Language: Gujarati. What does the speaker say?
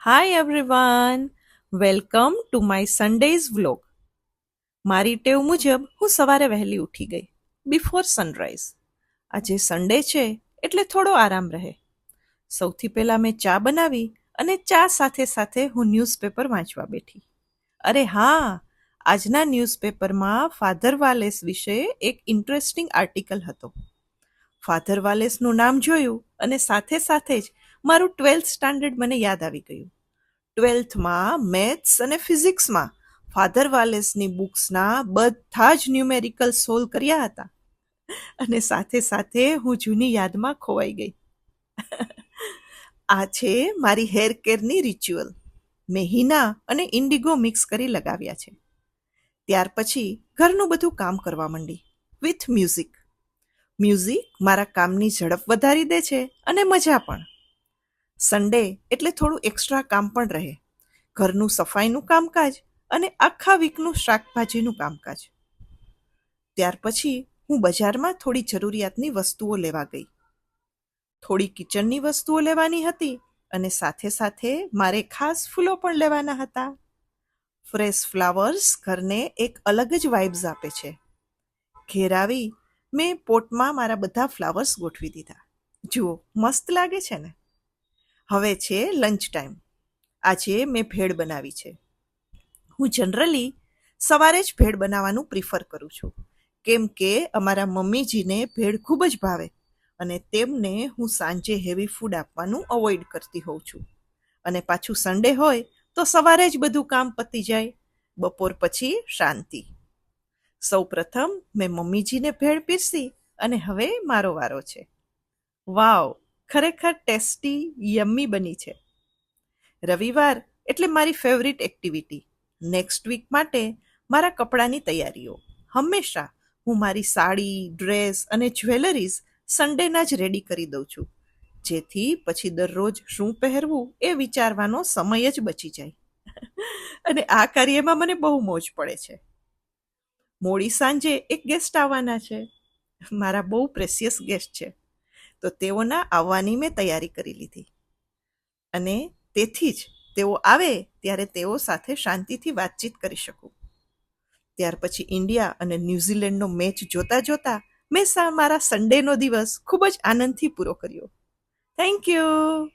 Hi everyone, welcome to my Sundays vlog. મારી ટેવ મુજબ હું સવારે વહેલી ઉઠી ગઈ, બિફોર સનરાઈઝ. આજે સન્ડે છે એટલે થોડો આરામ રહે. સૌથી પહેલાં મેં ચા બનાવી અને ચા સાથે સાથે હું ન્યૂઝપેપર વાંચવા બેઠી. અરે હા, આજના ન્યૂઝપેપરમાં ફાધર વાલેસ વિશે એક ઇન્ટરેસ્ટિંગ આર્ટિકલ હતો. ફાધર વાલેસનું નામ જોયું અને સાથે સાથે જ મારું 12th સ્ટાન્ડર્ડ મને યાદ આવી ગયું. 12થમાં મેથ્સ અને ફિઝિક્સમાં ફાધર વાલેસની બુક્સના બધા જ ન્યુમેરિકલ સોલ્વ કર્યા હતા અને સાથે સાથે હું જૂની યાદમાં ખોવાઈ ગઈ. આ છે મારી હેર કેરની રિચ્યુઅલ. મેં હિના અને ઇન્ડિગો મિક્સ કરી લગાવ્યા છે. ત્યાર પછી ઘરનું બધું કામ કરવા માંડી, વિથ મ્યુઝિક. મ્યુઝિક મારા કામની ઝડપ વધારી દે છે અને મજા પણ. સન્ડે એટલે થોડું એક્સ્ટ્રા કામ પણ રહે, ઘરનું સફાઈનું કામકાજ અને આખા વીકનું શાકભાજીનું કામકાજ. ત્યાર પછી હું બજારમાં થોડી જરૂરિયાતની વસ્તુઓ લેવા ગઈ. થોડી કિચનની વસ્તુઓ લેવાની હતી અને સાથે સાથે મારે ખાસ ફૂલો પણ લેવાના હતા. ફ્રેશ ફ્લાવર્સ ઘરને એક અલગ જ વાઇબ્સ આપે છે. ઘેર આવી મેં પોટમાં મારા બધા ફ્લાવર્સ ગોઠવી દીધા. જુઓ, મસ્ત લાગે છે ને? હવે છે લંચ ટાઈમ. આજે મેં ભેળ બનાવી છે. હું જનરલી સવારે જ ભેળ બનાવવાનું પ્રિફર કરું છું, કેમ કે અમારા મમ્મીજીને ભેળ ખૂબ જ ભાવે અને તેમને હું સાંજે હેવી ફૂડ આપવાનું અવોઇડ કરતી હોઉં છું. અને પાછું સન્ડે હોય તો સવારે જ બધું કામ પતી જાય, બપોર પછી શાંતિ. સૌ પ્રથમ મેં મમ્મીજીને ભેળ પીરસી અને હવે મારો વારો છે. વાવ, ખરેખર ટેસ્ટી, યમ્મી બની છે. રવિવાર એટલે મારી ફેવરિટ એક્ટિવિટી. નેક્સ્ટ વીક માટે મારા કપડાની તૈયારીઓ. હંમેશા હું મારી સાડી, ડ્રેસ અને જ્વેલરીઝ સન્ડેના જ રેડી કરી દઉં છું, જેથી પછી દરરોજ શું પહેરવું એ વિચારવાનો સમય જ બચી જાય. અને આ કાર્યમાં મને બહુ મોજ પડે છે. મોડી સાંજે એક ગેસ્ટ આવવાના છે. મારા બહુ પ્રેસિયસ ગેસ્ટ છે, તો તેઓના આવવાની મેં તૈયારી કરી લીધી. અને તેથી જ તેઓ આવે ત્યારે તેઓ સાથે શાંતિથી વાતચીત કરી શકું. ત્યાર પછી ઇન્ડિયા અને ન્યૂઝીલેન્ડનો મેચ જોતા જોતા મેં મારા સન્ડેનો દિવસ ખૂબ જ આનંદથી પૂરો કર્યો. Thank you.